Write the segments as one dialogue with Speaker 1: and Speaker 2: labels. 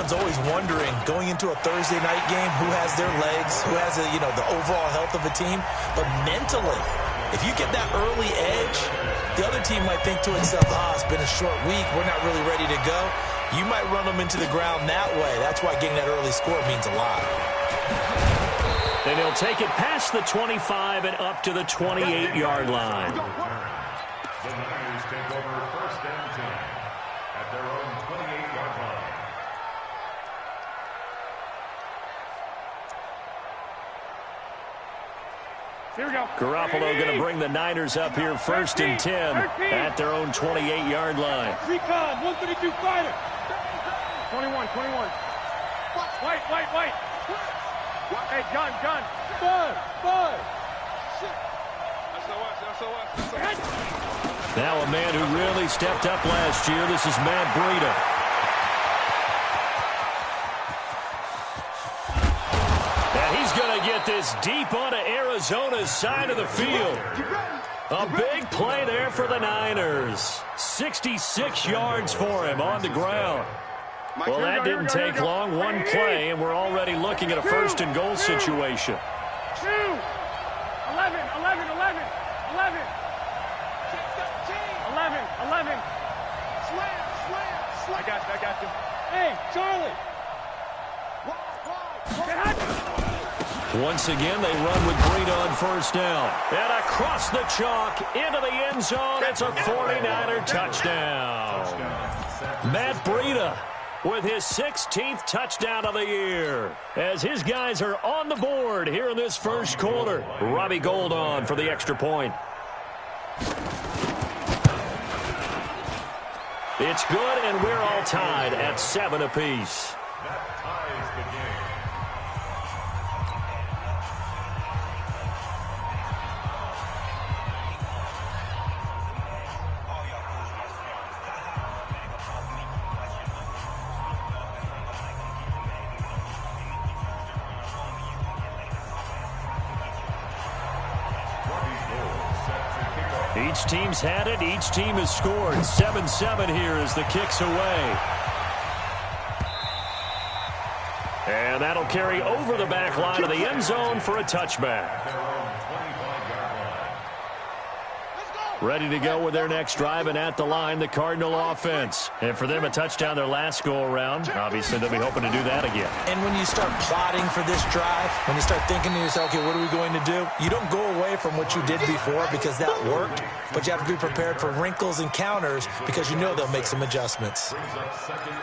Speaker 1: everyone's always wondering, going into a Thursday night game, who has their legs, who has, the overall health of a team. But mentally, if you get that early edge, the other team might think to itself, it's been a short week, we're not really ready to go. You might run them into the ground that way. That's why getting that early score means a lot.
Speaker 2: And he'll take it past the 25 and up to the 28-yard line.
Speaker 3: The Niners take over first and 10 at their own 28-yard line.
Speaker 4: Here we go.
Speaker 2: Garoppolo going to bring the Niners up here first and 10 at their own 28-yard line.
Speaker 4: Recon, 132 fighter. 21. White. Hey, John. Bud.
Speaker 2: Now a man who really stepped up last year. This is Matt Breida. And he's going to get this deep onto Arizona's side of the field. A big play there for the Niners. 66 yards for him on the ground. Well, that didn't take long. One play, and we're already looking at a first and goal situation.
Speaker 4: 2. 11. I got you. Hey, Charlie.
Speaker 2: Once again, they run with Breida on first down. And across the chalk, into the end zone. It's a 49er touchdown. Matt Breida with his 16th touchdown of the year, as his guys are on the board here in this first quarter. Robbie Gould on for the extra point. It's good, and we're all tied at 7 apiece.
Speaker 3: That ties the game.
Speaker 2: Each team's had it. Each team has scored. 7-7 here as the kick's away. And that'll carry over the back line of the end zone for a touchback. Ready to go with their next drive, and at the line, the Cardinal offense. And for them, a touchdown their last go-around. Obviously, they'll be hoping to do that again.
Speaker 1: And when you start plotting for this drive, when you start thinking to yourself, okay, what are we going to do? You don't go away from what you did before because that worked, but you have to be prepared for wrinkles and counters because you know they'll make some adjustments.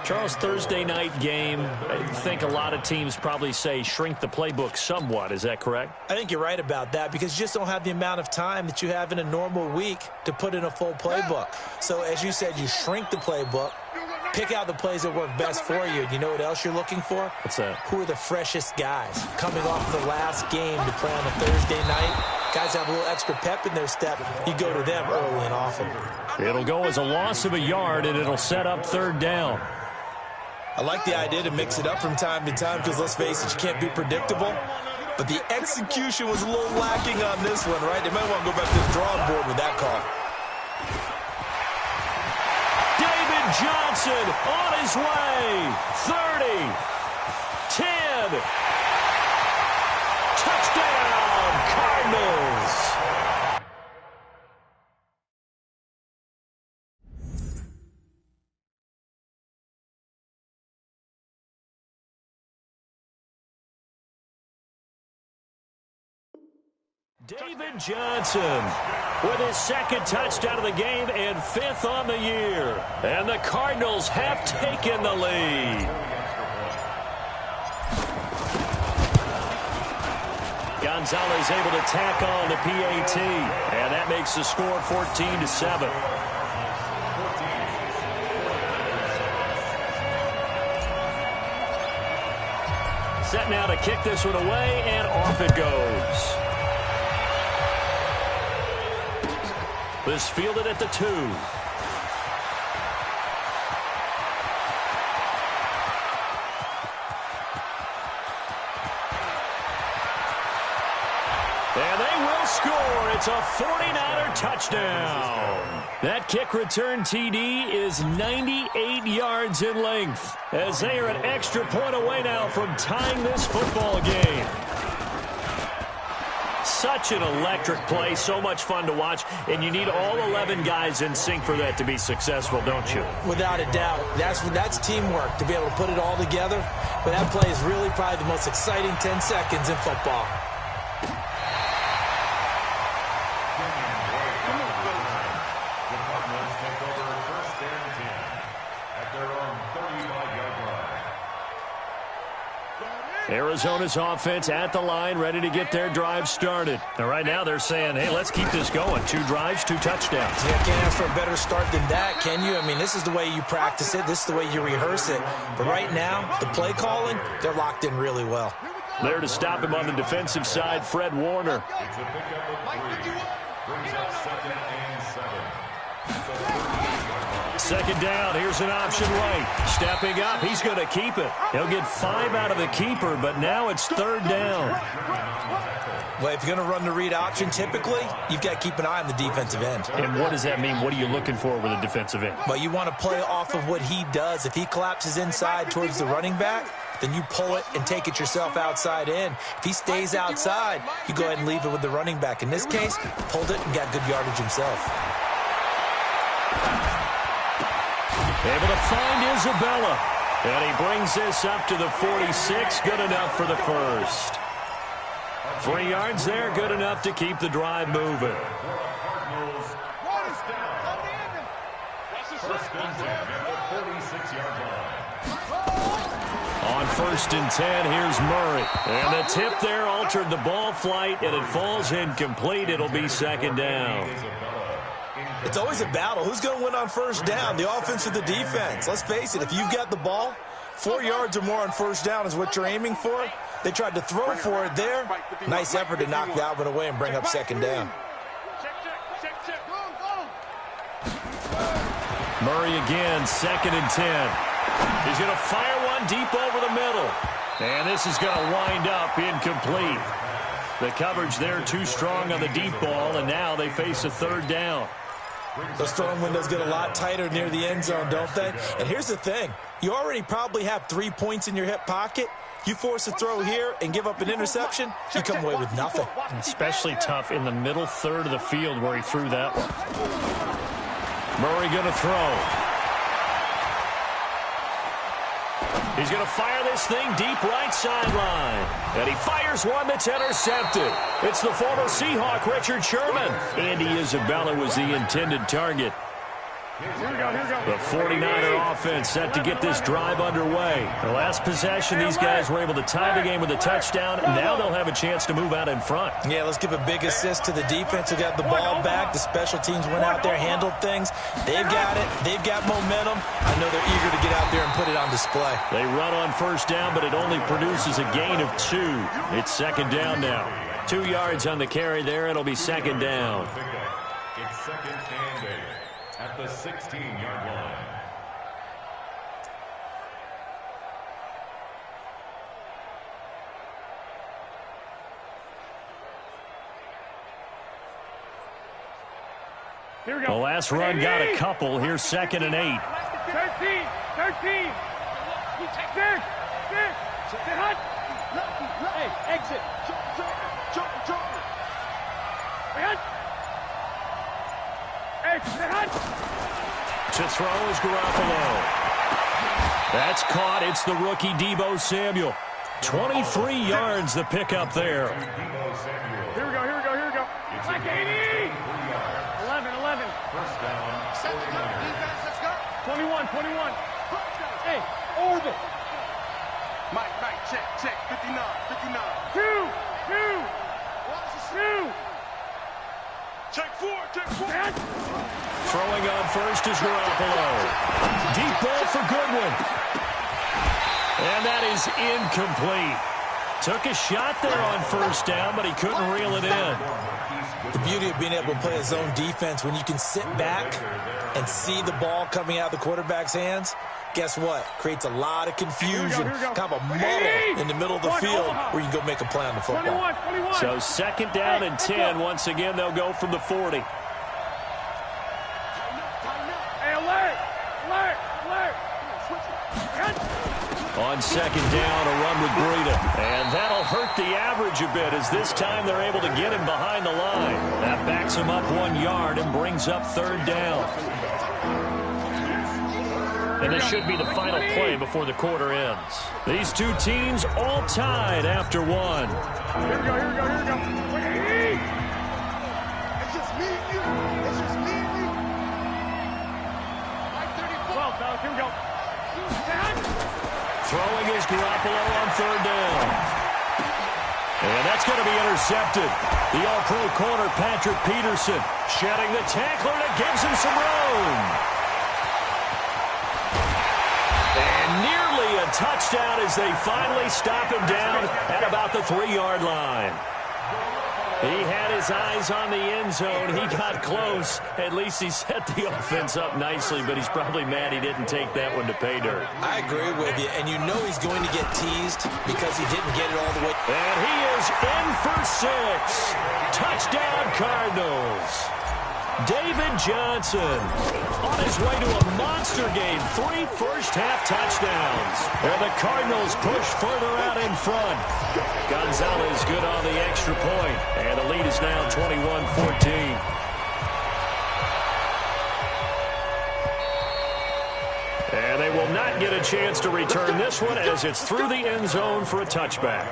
Speaker 2: Charles, Thursday night game, I think a lot of teams probably say shrink the playbook somewhat. Is that correct?
Speaker 1: I think you're right about that because you just don't have the amount of time that you have in a normal week to put in a full playbook. So as you said, you shrink the playbook, pick out the plays that work best for you. And you know what else you're looking for?
Speaker 2: What's that?
Speaker 1: Who are the freshest guys coming off the last game to play on a Thursday night? Guys have a little extra pep in their step. You go to them early and often.
Speaker 2: It'll go as a loss of a yard, and it'll set up third down.
Speaker 1: I like the idea to mix it up from time to time because, let's face it, you can't be predictable. But the execution was a little lacking on this one, right? They might want to go back to the drawing board with that call.
Speaker 2: David Johnson on his way. 30. 10. Touchdown, Cardinals. David Johnson with his second touchdown of the game and 5th on the year. And the Cardinals have taken the lead. Gonzalez able to tack on the PAT. And that makes the score 14-7. Set now to kick this one away, and off it goes. This fielded at the 2. And they will score. It's a 49er touchdown. That kick return TD is 98 yards in length, as they are an extra point away now from tying this football game. Such an electric play, so much fun to watch, and you need all 11 guys in sync for that to be successful, don't you?
Speaker 1: Without a doubt. That's teamwork, to be able to put it all together. But that play is really probably the most exciting 10 seconds in football.
Speaker 2: Arizona's offense at the line, ready to get their drive started. And right now they're saying, hey, let's keep this going. 2 drives, 2 touchdowns.
Speaker 1: Yeah, can't ask for a better start than that, can you? I mean, this is the way you practice it. This is the way you rehearse it. But right now, the play calling, they're locked in really well.
Speaker 2: There to stop him on the defensive side, Fred Warner.
Speaker 3: It's a pickup of 3. Brings up 2nd and 7.
Speaker 2: Second down, here's an option right. Stepping up, he's going to keep it. He'll get 5 out of the keeper, but now it's 3rd down.
Speaker 1: Well, if you're going to run the read option, typically, you've got to keep an eye on the defensive end.
Speaker 2: And what does that mean? What are you looking for with a defensive end?
Speaker 1: Well, you want to play off of what he does. If he collapses inside towards the running back, then you pull it and take it yourself outside in. If he stays outside, you go ahead and leave it with the running back. In this case, pulled it and got good yardage himself.
Speaker 2: Able to find Isabella. And he brings this up to the 46. Good enough for the first. 3 yards there. Good enough to keep the drive moving. On 1st and 10, here's Murray. And the tip there altered the ball flight, and it falls incomplete. It'll be 2nd down.
Speaker 1: It's always a battle. Who's going to win on 1st down, the offense or the defense? Let's face it, if you've got the ball, 4 yards or more on 1st down is what you're aiming for. They tried to throw for it there. Nice effort to knock that one away and bring up 2nd down.
Speaker 2: Murray again, 2nd and 10. He's going to fire one deep over the middle. And this is going to wind up incomplete. The coverage there too strong on the deep ball, and now they face a 3rd down.
Speaker 1: Those throwing windows get a lot tighter near the end zone, don't they? And here's the thing. You already probably have 3 points in your hip pocket. You force a throw here and give up an interception, you come away with nothing.
Speaker 2: Especially tough in the middle 3rd of the field where he threw that one. Murray going to throw. He's going to fire this thing deep right sideline. And he fires one that's intercepted. It's the former Seahawk, Richard Sherman. Andy Isabella was the intended target. The 49er offense set to get this drive underway. The last possession, these guys were able to tie the game with a touchdown, and now they'll have a chance to move out in front.
Speaker 1: Yeah, let's give a big assist to the defense who got the ball back. The special teams went out there, handled things. They've got it. They've got momentum. I know they're eager to get out there and put it on display.
Speaker 2: They run on 1st down, but it only produces a gain of 2. It's 2nd down now. 2 yards on the carry there. It'll be 2nd down.
Speaker 3: It's 2nd and 8 at the 16-yard line.
Speaker 4: Here we
Speaker 2: The
Speaker 4: go.
Speaker 2: last run got a couple. Here's 2nd and 8.
Speaker 4: 13. 13. 6. 6. Hey, exit.
Speaker 2: To throw is Garoppolo. That's caught. It's the rookie Deebo Samuel. 23 yards the pickup there.
Speaker 4: Here we go. Here we go. Here we go. Like 80. 11.
Speaker 3: First down.
Speaker 4: 21. Hey, orbit.
Speaker 5: Mike, check. 59.
Speaker 4: 2.
Speaker 5: Check 4.
Speaker 2: Throwing on 1st is Garoppolo. Deep ball for Goodwin. And that is incomplete. Took a shot there on 1st down, but he couldn't reel it in.
Speaker 1: The beauty of being able to play a zone defense when you can sit back and see the ball coming out of the quarterback's hands guess what? Creates a lot of confusion, kind of a muddle in the middle of the field where you can go make a play on the football.
Speaker 4: 21.
Speaker 2: So second down and 10. Once again, they'll go from the 40.
Speaker 4: Hey, alert!
Speaker 2: On second down, a run with Breida. And that'll hurt the average a bit as this time they're able to get him behind the line. That backs him up 1 yard and brings up third down. And this should be the final play before the quarter ends. These two teams all tied after one.
Speaker 4: Here we go.
Speaker 5: It's just me and you. It's just me and you. Like 34.
Speaker 4: Well, fellas, here we go.
Speaker 2: Throwing is Garoppolo on third down. And that's going to be intercepted. The all-pro corner, Patrick Peterson, shedding the tackler that gives him some room. And nearly a touchdown as they finally stop him down at about the 3-yard line. He had his eyes on the end zone. He got close. At least he set the offense up nicely, but he's probably mad he didn't take that one to pay dirt.
Speaker 1: I agree with you, and you know he's going to get teased because he didn't get it all the way.
Speaker 2: And he is in for 6. Touchdown, Cardinals. David Johnson on his way to a monster game. 3 first-half touchdowns. And the Cardinals push further out in front. Gonzalez good on the extra point. And the lead is now 21-14. And they will not get a chance to return this one as it's through the end zone for a touchback.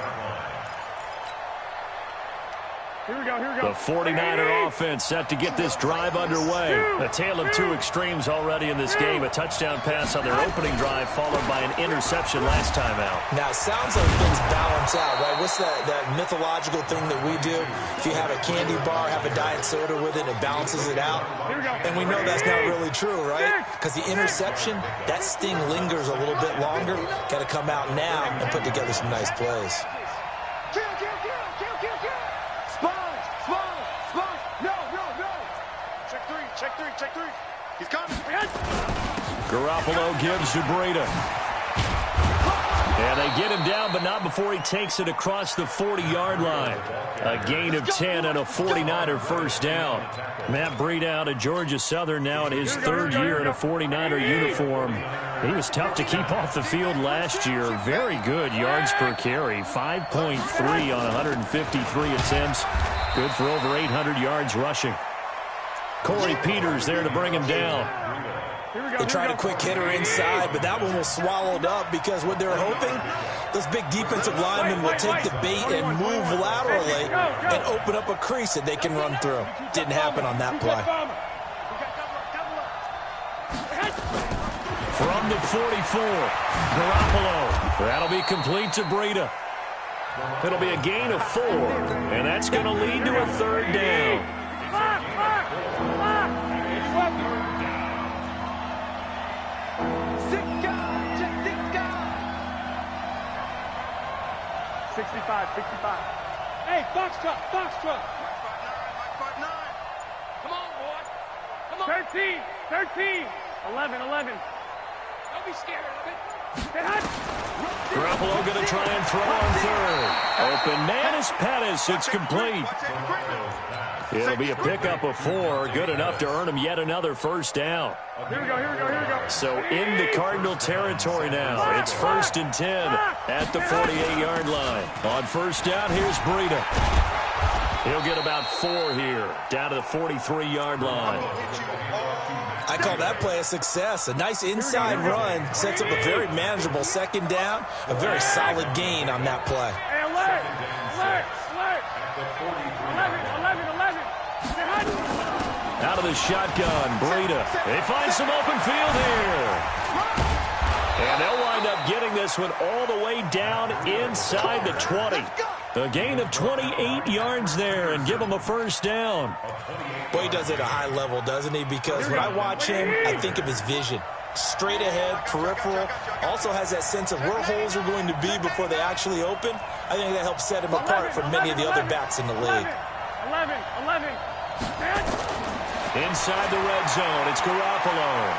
Speaker 4: Here we go.
Speaker 2: The 49er offense set to get this drive underway. A tale of two extremes already in this game. A touchdown pass on their opening drive followed by an interception last time out.
Speaker 1: Now, it sounds like things balance out, right? What's that mythological thing that we do? If you have a candy bar, have a diet soda with it, it balances it out. And we know that's not really true, right? Because the interception, that sting lingers a little bit longer. Got to come out now and put together some nice plays.
Speaker 5: Kill. Spawn. No. Check three. He's coming.
Speaker 2: Garoppolo gives to Breida. And they get him down, but not before he takes it across the 40-yard line. A gain of 10 and a 49er first down. Matt Breida out of Georgia Southern now in his third year in a 49er uniform. He was tough to keep off the field last year. Very good yards per carry. 5.3 on 153 attempts. Good for over 800 yards rushing. Corey Peters there to bring him down.
Speaker 1: They tried a quick hitter inside, but that one was swallowed up because what they're hoping, those big defensive linemen will take the bait and move laterally and open up a crease that they can run through. Didn't happen on that play.
Speaker 2: From the 44, Garoppolo. That'll be complete to Breida. It'll be a gain of 4, and that's going to lead to a third down.
Speaker 4: 65. Hey, box truck.
Speaker 5: Mark 5-9. Come on, boy. Come on.
Speaker 4: 13. 11.
Speaker 5: Don't be scared of it.
Speaker 2: Garoppolo going to try and throw on third. Open man is Pettis. It's complete. It'll be a pickup of 4. Good enough to earn him yet another first down.
Speaker 4: Here we go.
Speaker 2: So into Cardinal territory now. It's 1st and 10 at the 48-yard line. On first down, here's Breida. He'll get about 4 here, down to the 43-yard line.
Speaker 1: I call that play a success. A nice inside run sets up a very manageable second down. A very solid gain on that play.
Speaker 4: Hey, alert. 11.
Speaker 2: Out of the shotgun, Breida. They find some open field here. And they'll wind up getting this one all the way down inside the 20. A gain of 28 yards there and give them a first down.
Speaker 1: Boy, he does it at a high level, doesn't he? Because when I watch him, I think of his vision. Straight ahead, peripheral. Also has that sense of where holes are going to be before they actually open. I think that helps set him apart from many of the other backs in the league.
Speaker 4: 11.
Speaker 2: Inside the red zone, it's Garoppolo.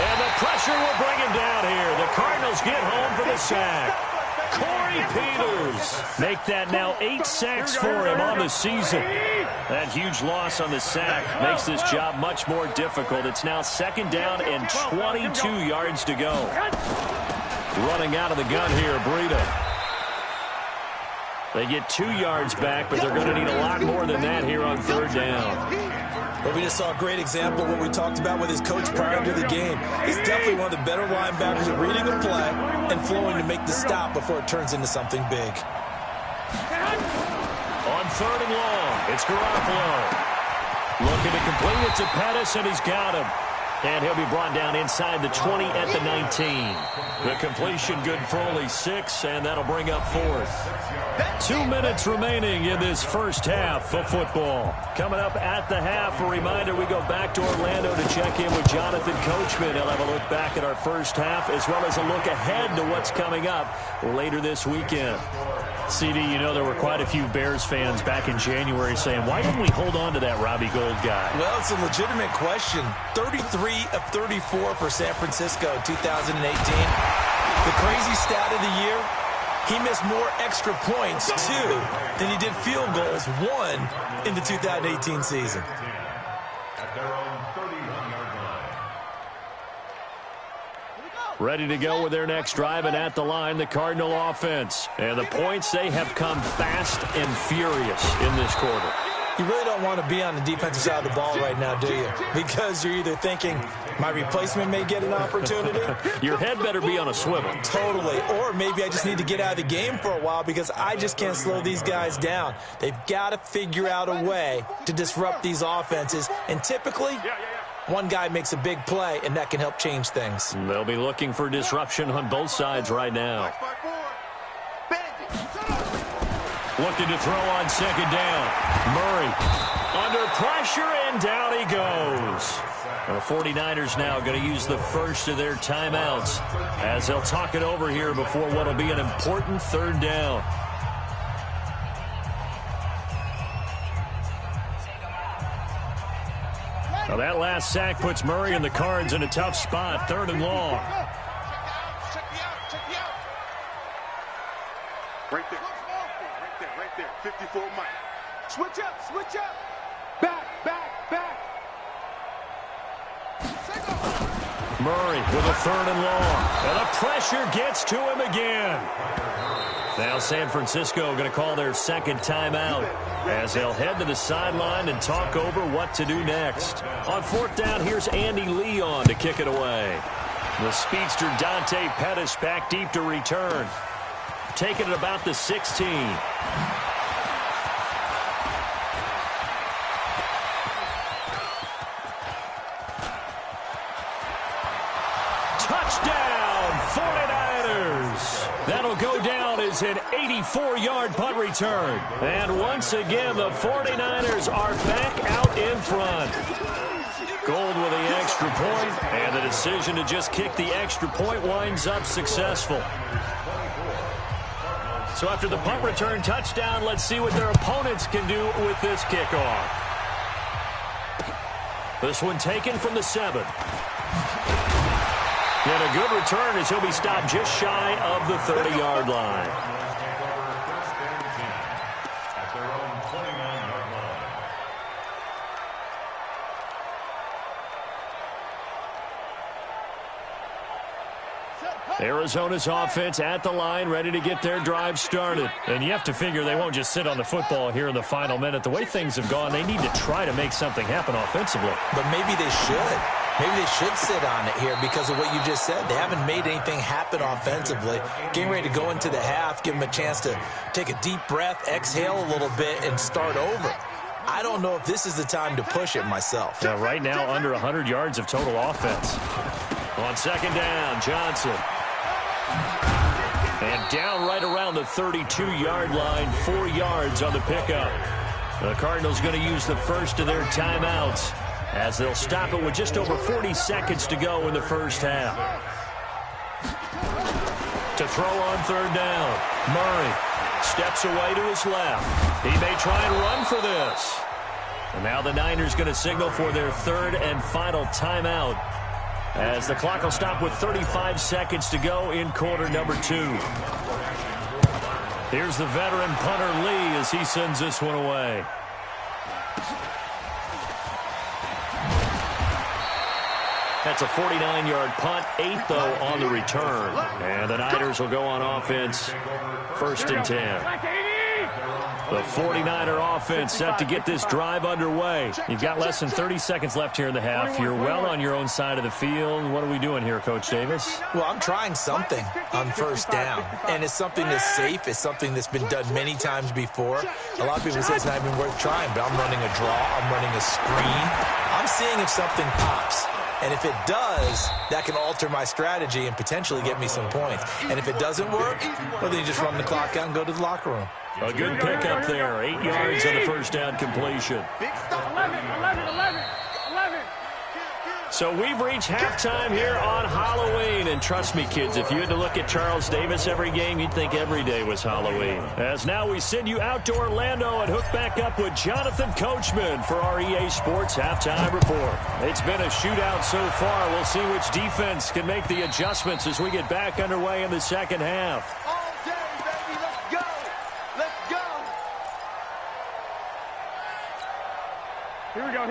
Speaker 2: And the pressure will bring him down here. The Cardinals get home for the sack. Corey Peters. Make that now 8 sacks for him on the season. That huge loss on the sack makes this job much more difficult. It's now 2nd down and 22 yards to go. Running out of the gun here, Breida. They get 2 yards back, but they're going to need a lot more than that here on 3rd down.
Speaker 1: Well, we just saw a great example of what we talked about with his coach prior to the game. He's definitely one of the better linebackers at reading a play and flowing to make the stop before it turns into something big.
Speaker 2: On 3rd and long, it's Garoppolo. Looking to complete it to Pettis, and he's got him. And he'll be brought down inside the 20 at the 19. The completion good for only 6, and that'll bring up 4th. 2 minutes remaining in this first half of football. Coming up at the half, a reminder, we go back to Orlando to check in with Jonathan Coachman. He'll have a look back at our first half as well as a look ahead to what's coming up later this weekend. CD, you know there were quite a few Bears fans back in January saying, why didn't we hold on to that Robbie Gould guy?
Speaker 1: Well, it's a legitimate question. 33 of 34 for San Francisco 2018. The crazy stat of the year, he missed more extra points, 2, than he did field goals, 1, in the 2018 season.
Speaker 3: At their own 31-yard line.
Speaker 2: Ready to go with their next drive, and at the line, the Cardinal offense. And the points, they have come fast and furious in this quarter.
Speaker 1: You really don't want to be on the defensive side of the ball right now, do you? Because you're either thinking, my replacement may get an opportunity.
Speaker 2: Your head better be on a swivel.
Speaker 1: Totally. Or maybe I just need to get out of the game for a while because I just can't slow these guys down. They've got to figure out a way to disrupt these offenses. And typically, one guy makes a big play, and that can help change things.
Speaker 2: They'll be looking for disruption on both sides right now. Looking to throw on 2nd down. Murray under pressure, and down he goes. The 49ers now going to use the first of their timeouts as they'll talk it over here before what will be an important 3rd down. Now that last sack puts Murray and the Cards in a tough spot. 3rd and long.
Speaker 5: Right there. 54 Mike. Switch up. Back.
Speaker 2: Murray with a 3rd and long. And the pressure gets to him again. Now San Francisco going to call their 2nd timeout as they'll head to the sideline and talk over what to do next. On 4th down, here's Andy Leon to kick it away. The speedster Dante Pettis back deep to return. Taking it about the 16. Touchdown, 49ers. That'll go down as an 84-yard punt return. And once again, the 49ers are back out in front. Gould with the extra point, and the decision to just kick the extra point winds up successful. So after the punt return touchdown, let's see what their opponents can do with this kickoff. This one taken from the 7. And a good return as he'll be stopped just shy of the 30-yard line.
Speaker 3: At their own 29-yard line.
Speaker 2: Arizona's offense at the line, ready to get their drive started. And you have to figure they won't just sit on the football here in the final minute. The way things have gone, they need to try to make something happen offensively.
Speaker 1: But maybe they should. Maybe they should sit on it here because of what you just said. They haven't made anything happen offensively. Getting ready to go into the half, give them a chance to take a deep breath, exhale a little bit, and start over. I don't know if this is the time to push it myself.
Speaker 2: Yeah, right now, under 100 yards of total offense. On 2nd down, Johnson. And down right around the 32-yard line, 4 yards on the pickup. The Cardinals going to use the first of their timeouts as they'll stop it with just over 40 seconds to go in the first half. To throw on 3rd down, Murray steps away to his left. He may try and run for this. And now the Niners going to signal for their 3rd and final timeout as the clock will stop with 35 seconds to go in quarter number 2. Here's the veteran punter Lee as he sends this one away. That's a 49-yard punt, 8 though on the return. And the Niners will go on offense, 1st and 10. The 49er offense set to get this drive underway. You've got less than 30 seconds left here in the half. You're well on your own side of the field. What are we doing here, Coach Davis?
Speaker 1: Well, I'm trying something on 1st down. And it's something that's safe. It's something that's been done many times before. A lot of people say it's not even worth trying, but I'm running a draw. I'm running a screen. I'm seeing if something pops. And if it does, that can alter my strategy and potentially get me some points. And if it doesn't work, well, then you just run the clock out and go to the locker room.
Speaker 2: A good pickup there. 8 yards on the 1st down completion.
Speaker 4: 11.
Speaker 2: So we've reached halftime here on Halloween. And trust me, kids, if you had to look at Charles Davis every game, you'd think every day was Halloween. As now we send you out to Orlando and hook back up with Jonathan Coachman for our EA Sports Halftime Report. It's been a shootout so far. We'll see which defense can make the adjustments as we get back underway in the second half.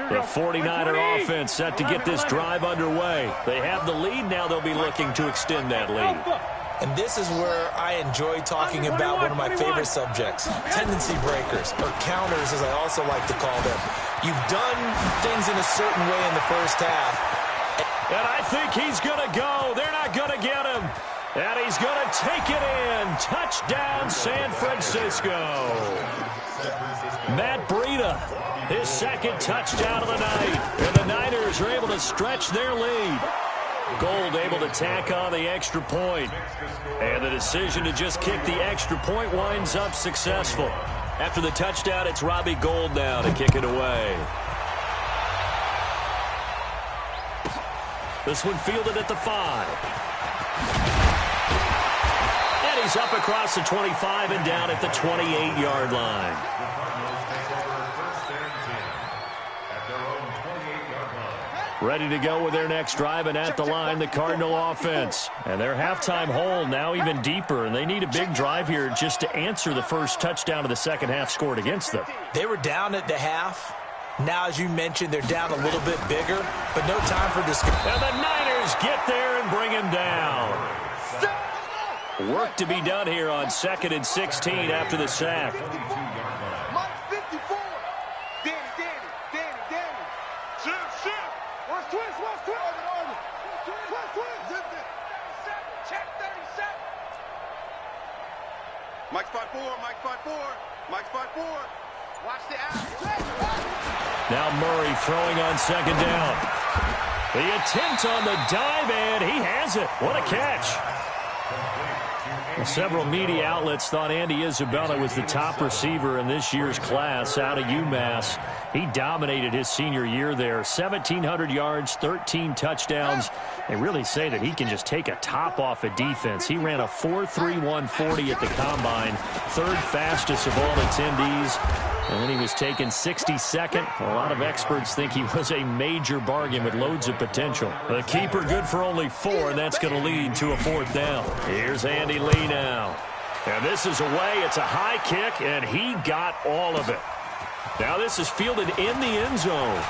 Speaker 2: The 49er offense set to get this drive underway. They have the lead. Now they'll be looking to extend that lead.
Speaker 1: And this is where I enjoy talking about one of my favorite subjects, tendency breakers, or counters as I also like to call them. You've done things in a certain way in the first half.
Speaker 2: And I think he's going to go. They're not going to get him. And he's going to take it in. Touchdown, San Francisco. Matt Breida, his 2nd touchdown of the night. And the Niners are able to stretch their lead. Gold able to tack on the extra point. And the decision to just kick the extra point winds up successful. After the touchdown, it's Robbie Gould now to kick it away. This one fielded at the 5. And he's up across the 25 and down at the 28-yard line. Ready to go with their next drive, and at the line, the Cardinal offense. And their halftime hole now even deeper, and they need a big drive here just to answer the first touchdown of the second half scored against them.
Speaker 1: They were down at the half. Now, as you mentioned, they're down a little bit bigger, but no time for discussion.
Speaker 2: And the Niners get there and bring him down. Work to be done here on 2nd and 16 after the sack.
Speaker 5: Mike's 5'4". Watch the out.
Speaker 2: Now Murray throwing on 2nd down. The attempt on the dive, and he has it. What a catch. Well, several media outlets thought Andy Isabella was the top receiver in this year's class out of UMass. He dominated his senior year there. 1,700 yards, 13 touchdowns. They really say that he can just take a top off a defense. He ran a 4.31 at the combine, 3rd fastest of all attendees. And then he was taken 62nd. A lot of experts think he was a major bargain with loads of potential. The keeper good for only 4, and that's going to lead to a 4th down. Here's Andy Lee now. And this is away. It's a high kick, and he got all of it. Now this is fielded in the end zone.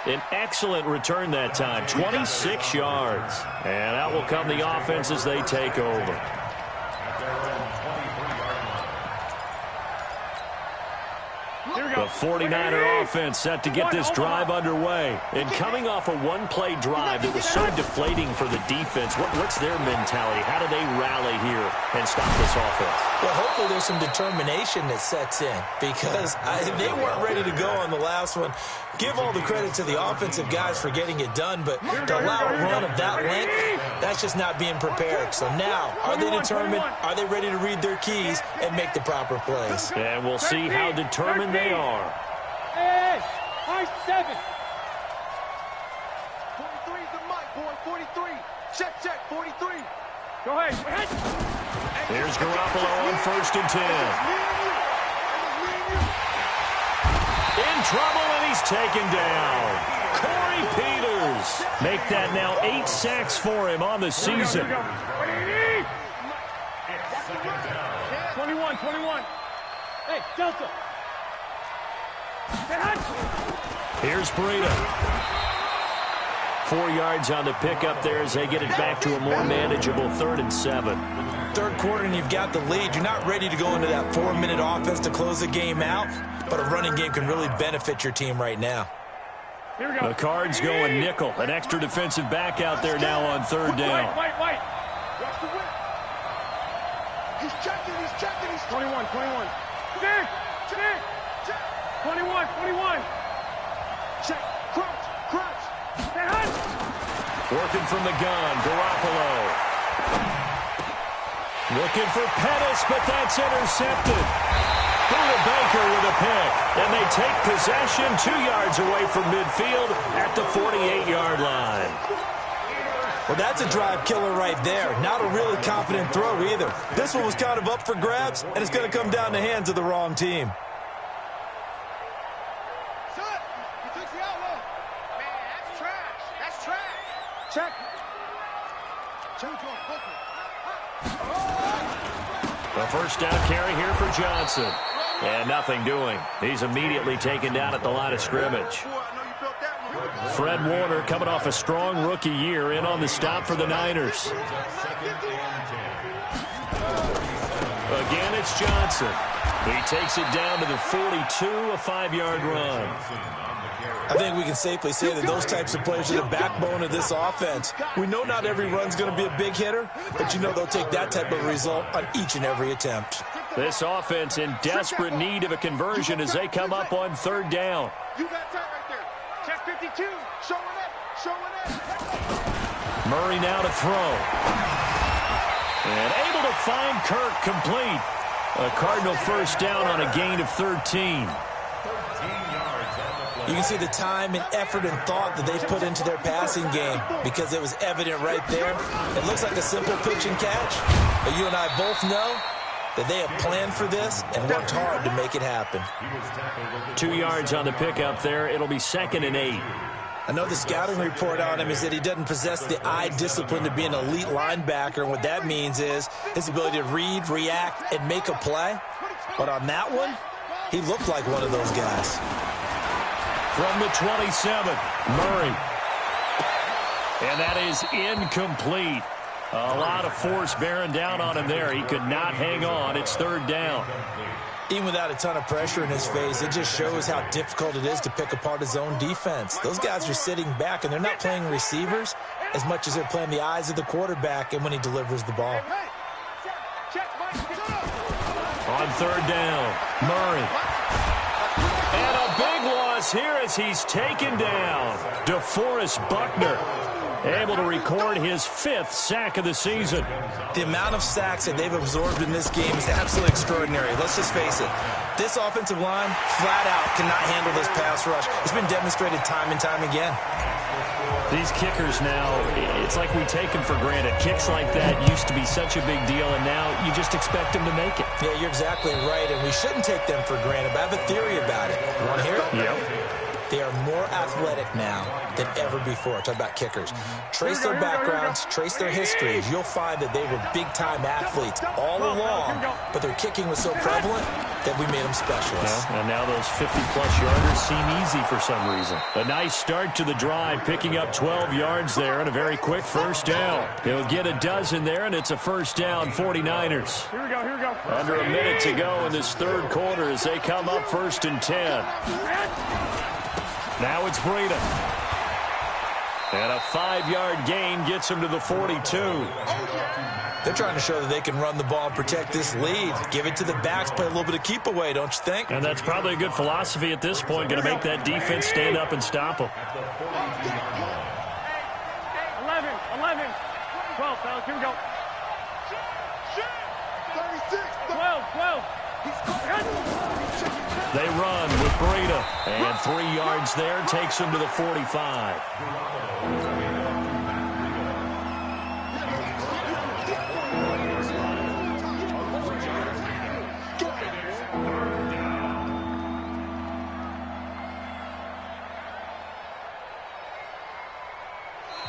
Speaker 2: An excellent return that time, 26 yards. And out will come the offense as they take over. The 49er offense set to get this drive underway. And coming off a one-play drive that was so deflating for the defense, what's their mentality? How do they rally here and stop this offense?
Speaker 1: Well, hopefully there's some determination that sets in because they weren't ready to go on the last one. Give all the credit to the offensive guys for getting it done, but to allow a run of that length, that's just not being prepared. So now, are they determined? Are they ready to read their keys and make the proper plays?
Speaker 2: And we'll see how determined they are.
Speaker 4: Hey, 7.
Speaker 5: 43 is the mic, boy. 43. Check, 43.
Speaker 4: Go ahead.
Speaker 2: Here's Garoppolo on 1st and 10. trouble, and he's taken down. Corey Peters. Make that now 8 sacks for him on the season.
Speaker 4: 21. Hey, Delta.
Speaker 2: Here's Breida. 4 yards on the pickup there as they get it back to a more manageable 3rd and 7.
Speaker 1: Third quarter and you've got the lead. You're not ready to go into that 4-minute offense to close the game out, but a running game can really benefit your team right now.
Speaker 4: Here we go.
Speaker 2: The Cards going nickel. An extra defensive back out there now on 3rd down.
Speaker 4: White. Watch the whip.
Speaker 5: He's checking.
Speaker 4: 21. Check. 21.
Speaker 5: Check. Crunch.
Speaker 2: Working from the gun, Garoppolo. Looking for Pettis, but that's intercepted. Buda Baker with a pick. And they take possession 2 yards away from midfield at the 48-yard line.
Speaker 1: Well, that's a drive killer right there. Not a really confident throw either. This one was kind of up for grabs, and it's going to come down the hands of the wrong team.
Speaker 5: Son, he took the outlaw. Man, that's trash.
Speaker 4: Check.
Speaker 2: The first down carry here for Johnson. And nothing doing. He's immediately taken down at the line of scrimmage. Fred Warner coming off a strong rookie year in on the stop for the Niners. Again, it's Johnson. He takes it down to the 42, a 5-yard run.
Speaker 1: I think we can safely say that those types of players are the backbone of this offense. We know not every run's going to be a big hitter, but you know they'll take that type of result on each and every attempt.
Speaker 2: This offense in desperate need of a conversion as they come up on 3rd down.
Speaker 5: You got time right there. Check 52. Showing up.
Speaker 2: Murray now to throw. And able to find Kirk complete. A Cardinal first down on a gain of 13.
Speaker 1: You can see the time and effort and thought that they put into their passing game because it was evident right there. It looks like a simple pitch and catch, but you and I both know that they have planned for this and worked hard to make it happen.
Speaker 2: 2 yards on the pickup there. It'll be 2nd and 8.
Speaker 1: I know the scouting report on him is that he doesn't possess the eye discipline to be an elite linebacker, and what that means is his ability to read, react, and make a play. But on that one, he looked like one of those guys.
Speaker 2: From the 27, Murray. And that is incomplete. A lot of force bearing down on him there. He could not hang on. It's 3rd down.
Speaker 1: Even without a ton of pressure in his face, it just shows how difficult it is to pick apart his own defense. Those guys are sitting back, and they're not playing receivers as much as they're playing the eyes of the quarterback and when he delivers the ball.
Speaker 2: On 3rd down, Murray. And a big loss here as he's taken down. DeForest Buckner able to record his 5th sack of the season.
Speaker 1: The amount of sacks that they've absorbed in this game is absolutely extraordinary. Let's just face it. This offensive line, flat out, cannot handle this pass rush. It's been demonstrated time and time again.
Speaker 2: These kickers now, it's like we take them for granted. Kicks like that used to be such a big deal, and now you just expect them to make it.
Speaker 1: Yeah, you're exactly right, and we shouldn't take them for granted, but I have a theory about it. You want to hear it?
Speaker 2: Yep.
Speaker 1: They are more athletic now than ever before. Talk about kickers. Trace their backgrounds, trace their histories. You'll find that they were big-time athletes all along, but their kicking was so prevalent that we made them specialists.
Speaker 2: Yeah, and now those 50-plus yarders seem easy for some reason. A nice start to the drive, picking up 12 yards there and a very quick first down. He'll get a dozen there, and it's a first down, 49ers.
Speaker 4: Here we go.
Speaker 2: Under a minute to go in this 3rd quarter as they come up 1st and 10. Now it's Breida. And a 5-yard gain gets him to the 42.
Speaker 1: They're trying to show that they can run the ball and protect this lead. Give it to the backs, play a little bit of keep away, don't you think?
Speaker 2: And that's probably a good philosophy at this point, going to make that defense stand up and stop them.
Speaker 4: 11. 12, fellas, here we go.
Speaker 5: 36.
Speaker 4: 12.
Speaker 2: They run with Breida, and 3 yards there takes him to the 45.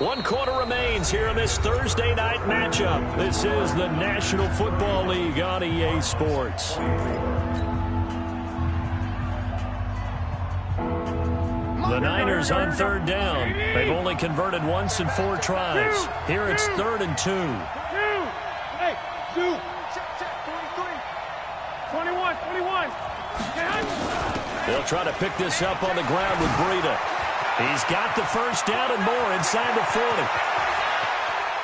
Speaker 2: 1 quarter remains here in this Thursday night matchup. This is the National Football League on EA Sports. The Niners on 3rd down. They've only converted once in 4 tries. Here it's 3rd and 2.
Speaker 4: Hey, 2. Check, 23. 21.
Speaker 2: They'll try to pick this up on the ground with Breida. He's got the first down and more inside the 40.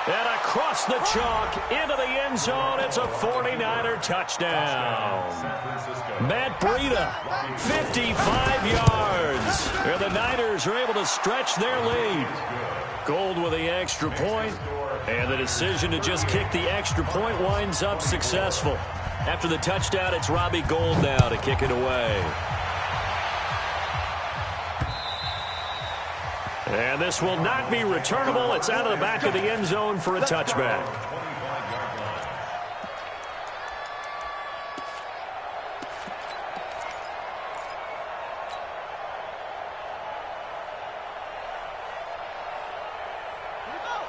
Speaker 2: And across the chalk into the end zone. It's a 49er touchdown. Matt Breida, 55 yards. And the Niners are able to stretch their lead. Gold with the extra point, and the decision to just kick the extra point winds up successful. After the touchdown, it's Robbie Gould now to kick it away. And this will not be returnable. It's out of the back of the end zone for a touchback.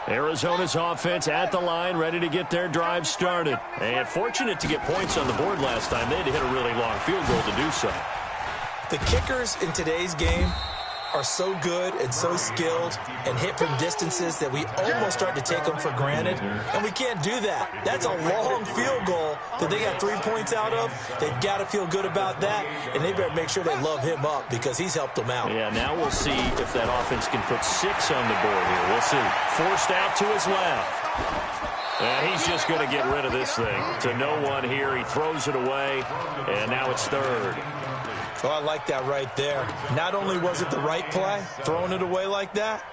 Speaker 2: Arizona's offense at the line, ready to get their drive started. And fortunate to get points on the board last time. They had to hit a really long field goal to do so.
Speaker 1: The kickers in today's game are so good and so skilled and hit from distances that we almost start to take them for granted, and we can't do that. That's a long field goal that they got 3 points out of. They've got to feel good about that, and they better make sure they love him up because he's helped them out.
Speaker 2: Yeah, now we'll see if that offense can put 6 on the board here. We'll see. Forced out to his left. And he's just going to get rid of this thing. To no one here. He throws it away, and now it's 3rd.
Speaker 1: Oh, I like that right there. Not only was it the right play, throwing it away like that,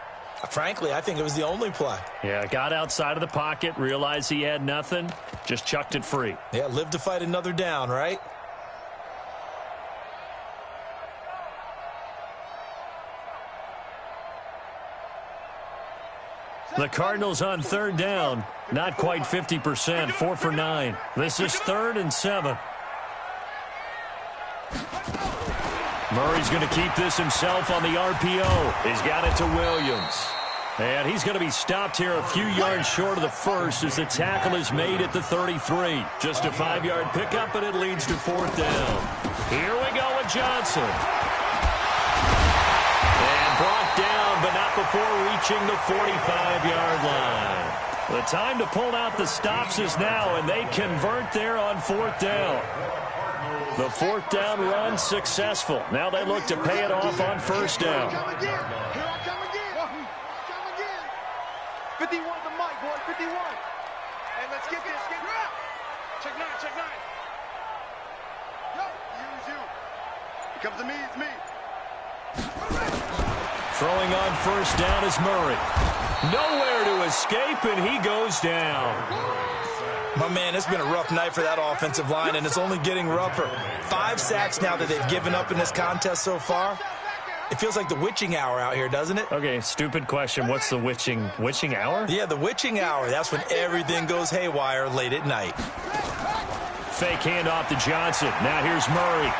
Speaker 1: frankly, I think it was the only play.
Speaker 2: Yeah, got outside of the pocket, realized he had nothing, just chucked it free.
Speaker 1: Yeah, live to fight another down, right?
Speaker 2: The Cardinals on 3rd down. Not quite 50%, 4 for 9. This is 3rd and 7. Murray's going to keep this himself on the RPO. He's got it to Williams. And he's going to be stopped here a few yards short of the first as the tackle is made at the 33. Just a 5-yard pickup, and it leads to 4th down. Here we go with Johnson. And brought down, but not before reaching the 45-yard line. The time to pull out the stops is now, and they convert there on 4th down. The 4th down run successful. Now they look to pay it off on 1st down.
Speaker 5: Here I come again. 51 the mic, boy. 51. And let's get this. Check 9. Yo, use you. Here comes the me, it's me.
Speaker 2: Throwing on 1st down is Murray. Nowhere to escape, and he goes down.
Speaker 1: My man, it's been a rough night for that offensive line, and it's only getting rougher. 5 sacks now that they've given up in this contest so far. It feels like the witching hour out here, doesn't it?
Speaker 2: Okay, stupid question. What's the witching hour?
Speaker 1: Yeah, the witching hour. That's when everything goes haywire late at night.
Speaker 2: Fake handoff to Johnson. Now here's Murray.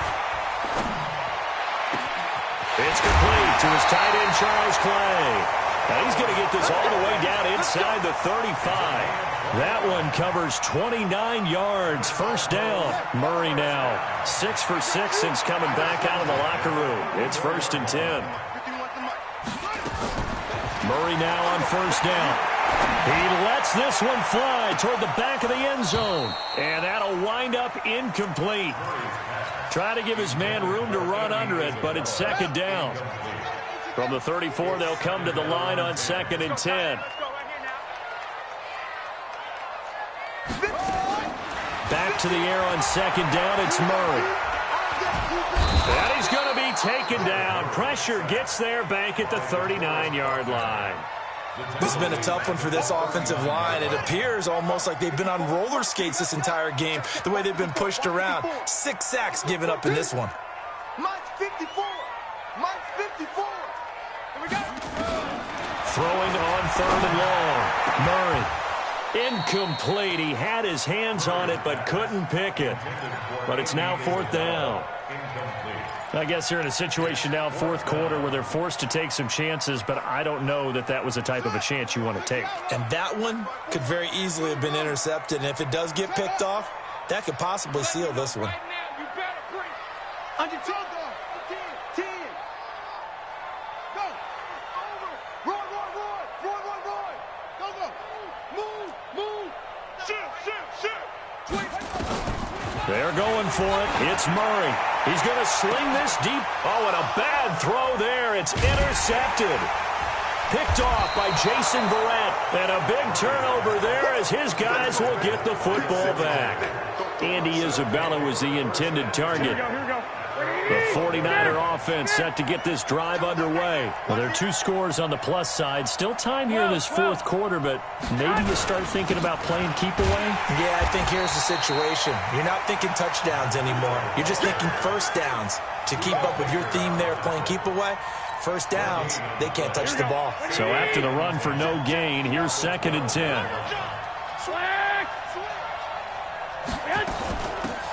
Speaker 2: It's complete to his tight end, Charles Clay. Now he's going to get this all the way down inside the 35. That one covers 29 yards. 1st down. Murray now 6 for 6 since coming back out of the locker room. It's 1st and 10. Murray now on 1st down. He lets this one fly toward the back of the end zone. And that'll wind up incomplete. Try to give his man room to run under it, but it's 2nd down. From the 34, they'll come to the line on 2nd and 10. Back to the air on 2nd down, it's Murray. And he's going to be taken down. Pressure gets there, bank at the 39-yard line.
Speaker 1: This has been a tough one for this offensive line. It appears almost like they've been on roller skates this entire game, the way they've been pushed around. 6 sacks given up in this one.
Speaker 5: Mike's 54. Mike's 54. Here we go.
Speaker 2: Throwing on 3rd and long. Murray. Incomplete. He had his hands on it but couldn't pick it. But it's now 4th down. I guess they're in a situation now, 4th quarter, where they're forced to take some chances, but I don't know that that was the type of a chance you want to take.
Speaker 1: And that one could very easily have been intercepted, and if it does get picked off, that could possibly seal this one.
Speaker 5: Under 10, 10. Go. Over. Roy. Go. Move. Shoot.
Speaker 2: They're going for it. It's Murray. He's going to sling this deep. Oh, and a bad throw there. It's intercepted. Picked off by Jason Verrett. And a big turnover there as his guys will get the football back. Andy Isabella was the intended target.
Speaker 4: Here we go.
Speaker 2: The 49er offense set to get this drive underway. Well, there are 2 scores on the plus side. Still time here in this 4th quarter, but maybe you start thinking about playing keep away?
Speaker 1: Yeah, I think here's the situation. You're not thinking touchdowns anymore. You're just thinking first downs. To keep up with your theme there, playing keep away, first downs, they can't touch the ball.
Speaker 2: So after the run for no gain, here's 2nd and 10.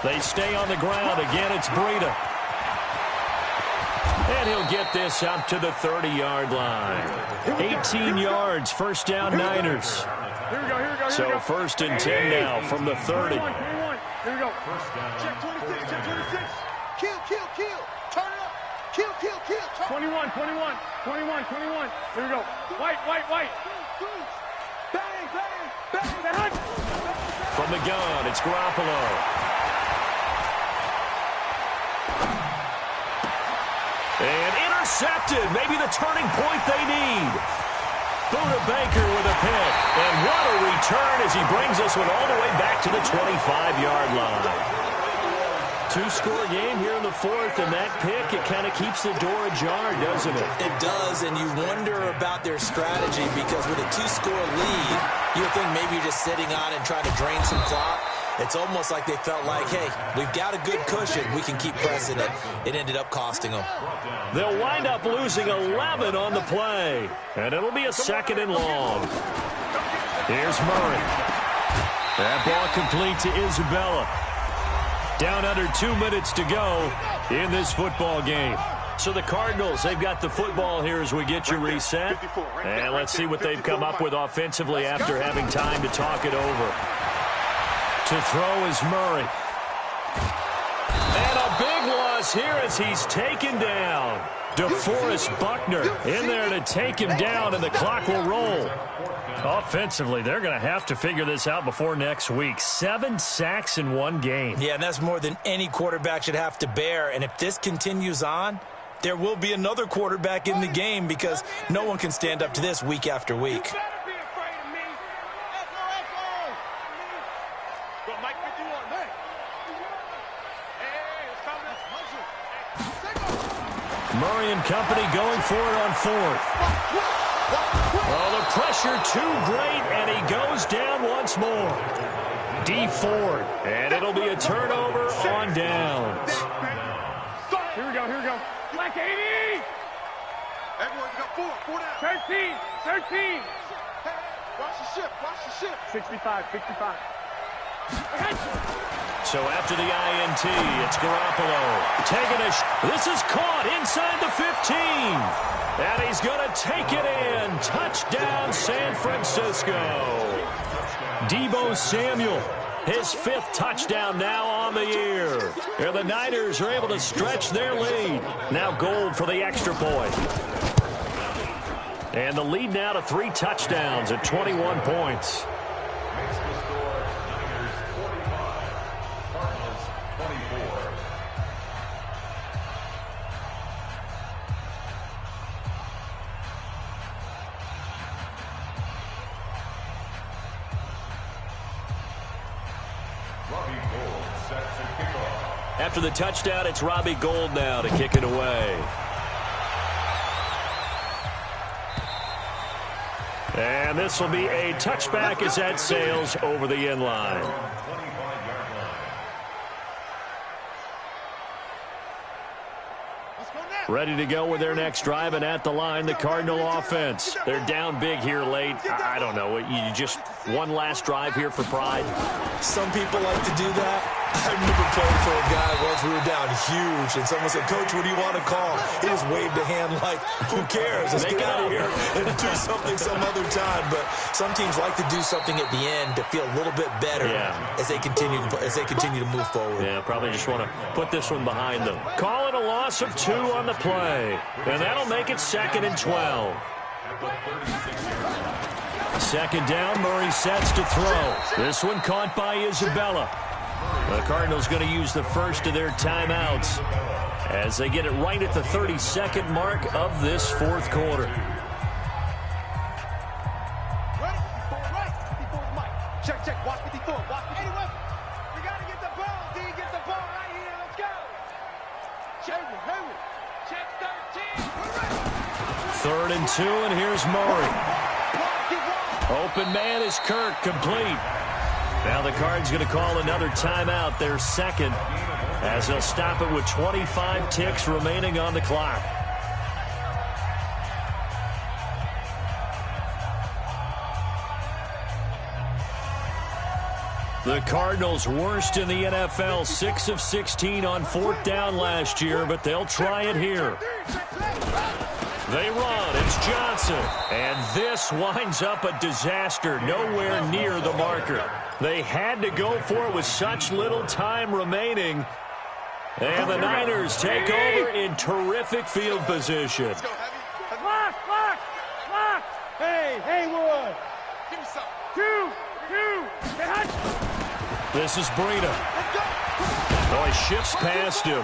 Speaker 2: They stay on the ground. Again, it's Breida. And he'll get this out to the 30-yard line. 18 yards, first down Niners.
Speaker 4: Here we go.
Speaker 2: So 1st and 10 now from the 30.
Speaker 4: 21. Here we go.
Speaker 5: Check 26. Kill. Turn it up. Kill. Turn
Speaker 4: 21. Here we go. White. Bang.
Speaker 2: From the gun, it's Garoppolo. And intercepted. Maybe the turning point they need. Buda Baker with a pick. And what a return as he brings this one all the way back to the 25-yard line. 2-score game here in the 4th, and that pick, it kind of keeps the door ajar, doesn't it?
Speaker 1: It does, and you wonder about their strategy because with a 2-score lead, you would think maybe you're just sitting on it and trying to drain some clock. It's almost like they felt like, hey, we've got a good cushion. We can keep pressing it. It ended up costing them.
Speaker 2: They'll wind up losing 11 on the play, and it'll be a 2nd and long. Here's Murray. That ball complete to Isabella. Down under 2 minutes to go in this football game. So the Cardinals, they've got the football here as we get you reset. And let's see what they've come up with offensively after having time to talk it over. To throw is Murray. And a big loss here as he's taken down. DeForest Buckner in there to take him down, and the clock will roll. Offensively, they're going to have to figure this out before next week. 7 sacks in 1 game.
Speaker 1: Yeah, and that's more than any quarterback should have to bear. And if this continues on, there will be another quarterback in the game because no one can stand up to this week after week.
Speaker 2: Murray and company going for it on 4th. Oh, the pressure too great, and he goes down once more. D Ford, and it'll be a turnover on downs.
Speaker 4: Here we go. Black 80.
Speaker 5: Everyone, you got 4 down.
Speaker 4: 13.
Speaker 5: Watch the ship.
Speaker 4: 65.
Speaker 2: So after the INT, it's Garoppolo. Taking this is caught inside the 15. And he's going to take it in. Touchdown, San Francisco. Deebo Samuel, his 5th touchdown now on the year. Here the Niners are able to stretch their lead. Now Gold for the extra point. And the lead now to 3 touchdowns at 21 points. After the touchdown, it's Robbie Gould now to kick it away. And this will be a touchback as that sails over the end line.
Speaker 5: Let's go now.
Speaker 2: Ready to go with their next drive, and at the line, the Cardinal offense. They're down big here late. I don't know. You just one last drive here for pride?
Speaker 1: Some people like to do that. I remember playing for a guy once. We were down huge, and someone said, "Coach, what do you want to call?" He just waved a hand like, "Who cares? Let's get out of here and do something some other time." But some teams like to do something at the end to feel a little bit better as they continue to move forward.
Speaker 2: Yeah, probably just want to put this one behind them. Call it a loss of 2 on the play, and that'll make it 2nd and 12. Second down, Murray sets to throw. This one caught by Isabella. The Cardinals going to use the first of their timeouts as they get it right at the 32nd mark of this fourth quarter.
Speaker 5: Check, check, watch 54, watch 81. We got to get the ball, D, get the ball right here, let's go. Check 13.
Speaker 2: 3rd and 2, and here's Murray. Open man is Kirk, complete. Now the Cards going to call another timeout, their second, as they'll stop it with 25 ticks remaining on the clock. The Cardinals worst in the NFL, 6 of 16 on 4th down last year, but they'll try it here. They run. It's Johnson. And this winds up a disaster, nowhere near the marker. They had to go for it with such little time remaining. And the Niners take over in terrific field position.
Speaker 4: Lock. Hey, Haywood.
Speaker 5: Give me some.
Speaker 4: 2.
Speaker 2: This is Breida. Oh, he shifts past him.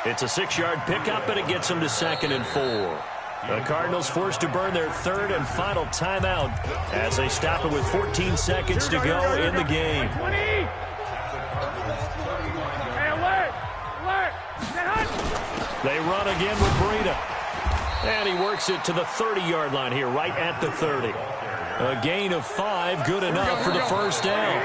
Speaker 2: It's a 6-yard pickup, and it gets him to 2nd and 4. The Cardinals forced to burn their 3rd and final timeout as they stop it with 14 seconds to go in the game.
Speaker 4: 20. Hey, alert.
Speaker 2: They run again with Breida. And he works it to the 30-yard line here, right at the 30. A gain of 5, good enough for the first down.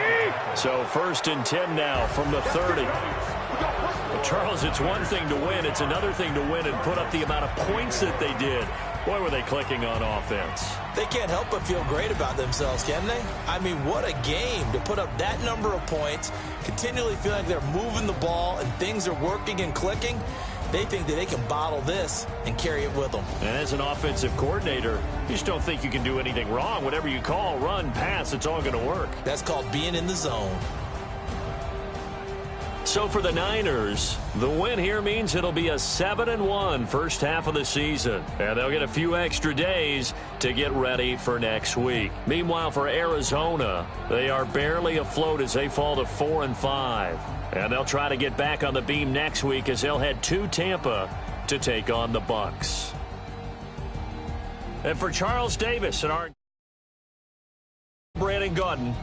Speaker 2: So 1st and 10 now from the 30. But Charles, it's one thing to win. It's another thing to win and put up the amount of points that they did. Boy, were they clicking on offense.
Speaker 1: They can't help but feel great about themselves, can they? I mean, what a game to put up that number of points, continually feel like they're moving the ball and things are working and clicking. They think that they can bottle this and carry it with them.
Speaker 2: And as an offensive coordinator, you just don't think you can do anything wrong. Whatever you call, run, pass, it's all going to work.
Speaker 1: That's called being in the zone.
Speaker 2: So for the Niners, the win here means it'll be a 7-1 first half of the season. And they'll get a few extra days to get ready for next week. Meanwhile, for Arizona, they are barely afloat as they fall to 4-5. And they'll try to get back on the beam next week as they'll head to Tampa to take on the Bucs. And for Charles Davis and our Brandon Gordon.